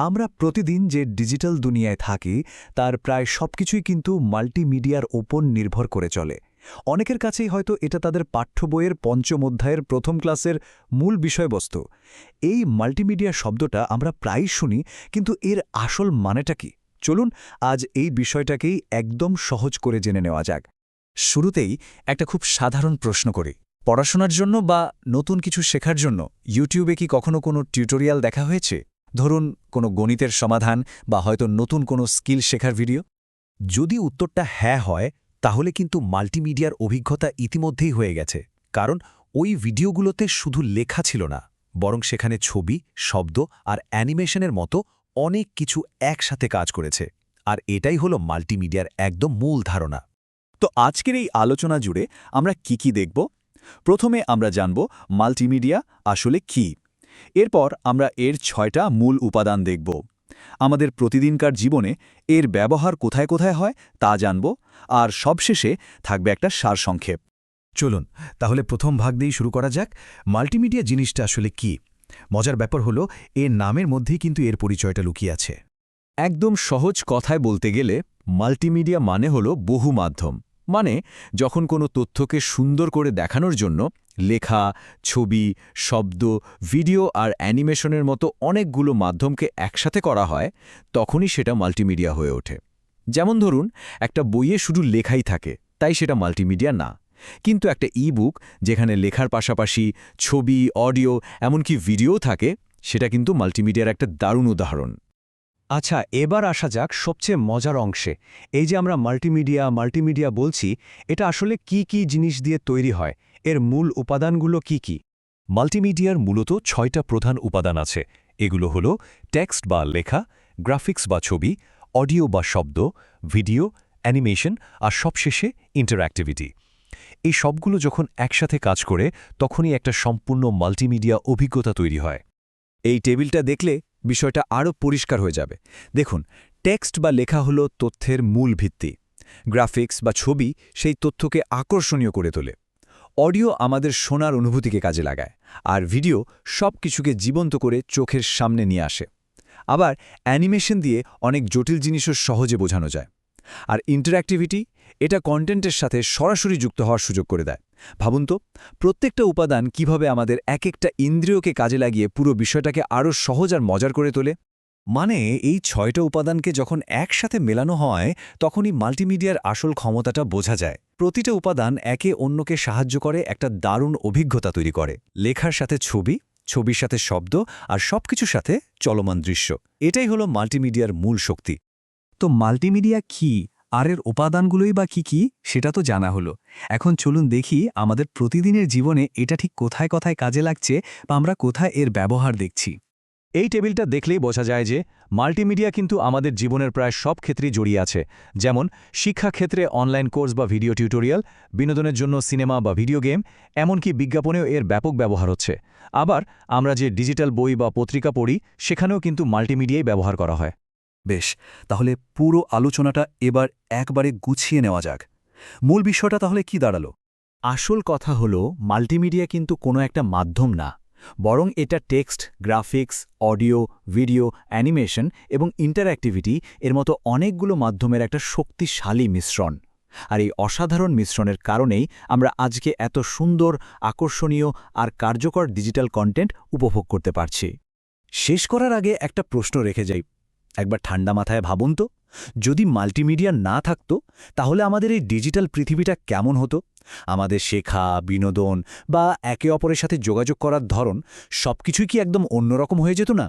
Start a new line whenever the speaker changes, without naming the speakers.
আমরা প্রতিদিন যে ডিজিটাল দুনিয়ায় থাকি তার প্রায় সবকিছুই কিন্তু মাল্টিমিডিয়ার ওপর নির্ভর করে চলে। অনেকের কাছেই হয়তো এটা তাদের পাঠ্য বইয়ের পঞ্চম অধ্যায়ের প্রথম ক্লাসের মূল বিষয়বস্তু। এই মাল্টিমিডিয়া শব্দটা আমরা প্রায়ই শুনি, কিন্তু এর আসল মানেটা কি? চলুন আজ এই বিষয়টাকেই একদম সহজ করে জেনে নেওয়া যাক। শুরুতেই একটা খুব সাধারণ প্রশ্ন করি। পড়াশোনার জন্য বা নতুন কিছু শেখার জন্য ইউটিউবে কি কখনো কোনো টিউটোরিয়াল দেখা হয়েছে? ধরুন কোনো গণিতের সমাধান বা হয়তো নতুন কোনো স্কিল শেখার ভিডিও? যদি উত্তরটা হ্যাঁ হয়, তাহলে কিন্তু মাল্টিমিডিয়ার অভিজ্ঞতা ইতিমধ্যেই হয়ে গেছে। কারণ ওই ভিডিওগুলোতে শুধু লেখা ছিল না, বরং সেখানে ছবি, শব্দ আর অ্যানিমেশনের মতো অনেক কিছু একসাথে কাজ করেছে। আর এটাই হলো মাল্টিমিডিয়ার একদম মূল ধারণা। তো আজকের এই আলোচনা জুড়ে আমরা কি দেখব? প্রথমে আমরা জানব মাল্টিমিডিয়া আসলে কি। এরপর আমরা এর ৬টা মূল উপাদান দেখব। আমাদের প্রতিদিনকার জীবনে এর ব্যবহার কোথায় কোথায় হয় তা জানব, আর সবশেষে থাকবে একটা সারসংক্ষেপ। চলুন তাহলে প্রথম ভাগ দিয়েই শুরু করা যাক। মাল্টিমিডিয়া জিনিসটা আসলে কি? মজার ব্যাপার হলো এর নামের মধ্যেই কিন্তু এর পরিচয়টা লুকিয়ে আছে। একদম সহজ কথায় বলতে গেলে মাল্টিমিডিয়া মানে হলো বহু মাধ্যম। মানে যখন কোনো তথ্যকে সুন্দর করে দেখানোর জন্য লেখা, ছবি, শব্দ, ভিডিও আর অ্যানিমেশনের মতো অনেকগুলো মাধ্যমকে একসাথে করা হয়, তখনই সেটা মাল্টিমিডিয়া হয়ে ওঠে। যেমন ধরুন, একটা বইয়ে শুধু লেখাই থাকে, তাই সেটা মাল্টিমিডিয়া না। কিন্তু একটা ই-বুক যেখানে লেখার পাশাপাশি ছবি, অডিও, এমনকি ভিডিও থাকে, সেটা কিন্তু মাল্টিমিডিয়ার একটা দারুণ উদাহরণ।
আচ্ছা, এবার আসা যাক সবচেয়ে মজার অংশে। এই যে আমরা মাল্টিমিডিয়া বলছি, এটা আসলে কি জিনিস দিয়ে তৈরি হয়? এর মূল উপাদানগুলো কি?
মাল্টিমিডিয়ার মূলত ৬টা প্রধান উপাদান আছে। এগুলো হলো টেক্সট বা লেখা, গ্রাফিক্স বা ছবি, অডিও বা শব্দ, ভিডিও, অ্যানিমেশন আর সবশেষে ইন্টারঅ্যাক্টিভিটি। এই সবগুলো যখন একসাথে কাজ করে, তখনই একটা সম্পূর্ণ মাল্টিমিডিয়া অভিজ্ঞতা তৈরি হয়।
এই টেবিলটা দেখলে বিষয়টা আরও পরিষ্কার হয়ে যাবে। দেখুন, টেক্সট বা লেখা হলো তথ্যের মূল ভিত্তি। গ্রাফিক্স বা ছবি সেই তথ্যকে আকর্ষণীয় করে তোলে। অডিও আমাদের শোনার অনুভূতিকে কাজে লাগায়, আর ভিডিও সব কিছুকে জীবন্ত করে চোখের সামনে নিয়ে আসে। আবার অ্যানিমেশন দিয়ে অনেক জটিল জিনিসও সহজে বোঝানো যায়। আর ইন্টারঅ্যাক্টিভিটি, এটা কন্টেন্টের সাথে সরাসরি যুক্ত হওয়ার সুযোগ করে দেয়। ভাবুন তো, প্রত্যেকটা উপাদান কিভাবে আমাদের এক একটা ইন্দ্রিয়কে কাজে লাগিয়ে পুরো বিষয়টাকে আরও সহজ আর মজার করে তোলে। মানে এই ৬টা উপাদানকে যখন একসাথে মেলানো হয়, তখনই মাল্টিমিডিয়ার আসল ক্ষমতাটা বোঝা যায়। প্রতিটা উপাদান একে অন্যকে সাহায্য করে একটা দারুণ অভিজ্ঞতা তৈরি করে। লেখার সাথে ছবি, ছবির সাথে শব্দ, আর সবকিছুর সাথে চলমান দৃশ্য। এটাই হলো মাল্টিমিডিয়ার মূল শক্তি।
তো মাল্টিমিডিয়া কি, আর এর উপাদানগুলোই বা কি সেটা তো জানা হলো। এখন চলুন দেখি আমাদের প্রতিদিনের জীবনে এটা ঠিক কোথায় কোথায় কাজে লাগছে, বা আমরা কোথায় এর ব্যবহার দেখছি।
এই টেবিলটা দেখলেই বোঝা যায় যে মাল্টিমিডিয়া কিন্তু আমাদের জীবনের প্রায় সব ক্ষেত্রেই জড়িয়ে আছে। যেমন শিক্ষাক্ষেত্রে অনলাইন কোর্স বা ভিডিও টিউটোরিয়াল, বিনোদনের জন্য সিনেমা বা ভিডিও গেম, এমনকি বিজ্ঞাপনেও এর ব্যাপক ব্যবহার হচ্ছে। আবার আমরা যে ডিজিটাল বই বা পত্রিকা পড়ি, সেখানেও কিন্তু মাল্টিমিডিয়াই ব্যবহার করা হয়।
বেশ, তাহলে পুরো আলোচনাটা এবার একবারে গুছিয়ে নেওয়া যাক। মূল বিষয়টা তাহলে কি দাঁড়ালো? আসল কথা হলো, মাল্টিমিডিয়া কিন্তু কোনো একটা মাধ্যম না, বরং এটা text, graphics, audio, video, animation এবং ইন্টারঅ্যাক্টিভিটি এর মতো অনেকগুলো মাধ্যমের একটা শক্তিশালী মিশ্রণ। আর এই অসাধারণ মিশ্রণের কারণেই আমরা আজকে এত সুন্দর, আকর্ষণীয় আর কার্যকর ডিজিটাল কন্টেন্ট উপভোগ করতে পারছি। শেষ করার আগে একটা প্রশ্ন রেখে যাই। একবার ঠান্ডা মাথায় ভাবুন তো, যদি মাল্টিমিডিয়া না থাকতো, তাহলে আমাদের এই ডিজিটাল পৃথিবীটা কেমন হতো? আমাদের শেখা, বিনোদন বা একে অপরের সাথে যোগাযোগ করার ধরন সবকিছুই কি একদম অন্যরকম হয়ে যেত না?